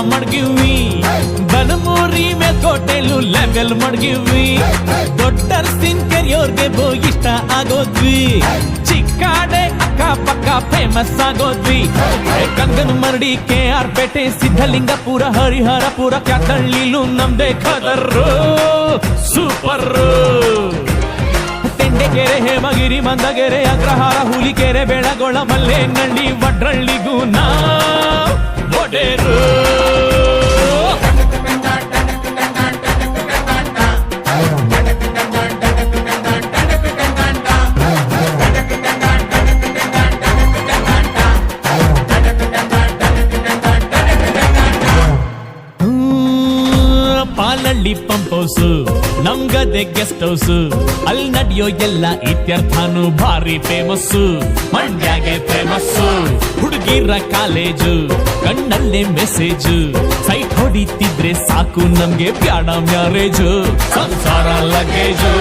ಮಡ್ಗಿವಿ ಬನಮೂರಿ ಮೇಲ್ಕೋಟೆಲು level ಮಡ್ಗಿವಿ ದೊಡ್ಡರ್ಸಿನ್ ಕೆರಿಯೋರ್ಗೆ ಇಷ್ಟ ಆಗೋದ್ವಿ ಚಿಕ್ಕಾಡೆ ಅಕ್ಕ ಪಕ್ಕ ಫೇಮಸ್ ಆಗೋದ್ವಿ ಕಂಗನ ಮರಡಿ KR ಪೇಟೆ ಸಿದ್ಧಲಿಂಗಪುರ ಹರಿಹರಪುರ ಕ್ಯಾತಳ್ಳಿಲು ನಮ್ದೇ ಖದರ್ರು ಸೂಪರ್ ತೆಂಡೆಕೆರೆ ಹೇಮಗಿರಿ ಮಂದಗೆರೆ ಅಗ್ರಹಾರ ಹುಲಿಕೆರೆ ಬೆಳಗೊಳ ಮಲ್ಲೇನಹಳ್ಳಿ ವಡ್ರಳ್ಳಿಗೂ ನಾ ಒಡೆರು ಪಾಲಳ್ಳಿ ಪಂಪ್ ಹೌಸ್ ನಮ್ಗದೆ ಗೆಸ್ಟ್ ಹೌಸ್ ಅಲ್ಲಿ ನಡೆಯೋ ಎಲ್ಲ ಇತ್ಯರ್ಥನು ಭಾರಿ ಫೇಮಸ್ ಮಂಡ್ಯಾಗೆ ಫೇಮಸ್ ಹುಡುಗಿರ ಕಾಲೇಜು ಕಣ್ಣಲ್ಲೇ ಮೆಸೇಜ್ ಸೈಟ್ ಹೊಡಿತಿದ್ರೆ ಸಾಕು ನಮ್ಗೆ ಬ್ಯಾಡ ಮ್ಯಾರೇಜ್ ಸಂಸಾರ ಲಗೇಜು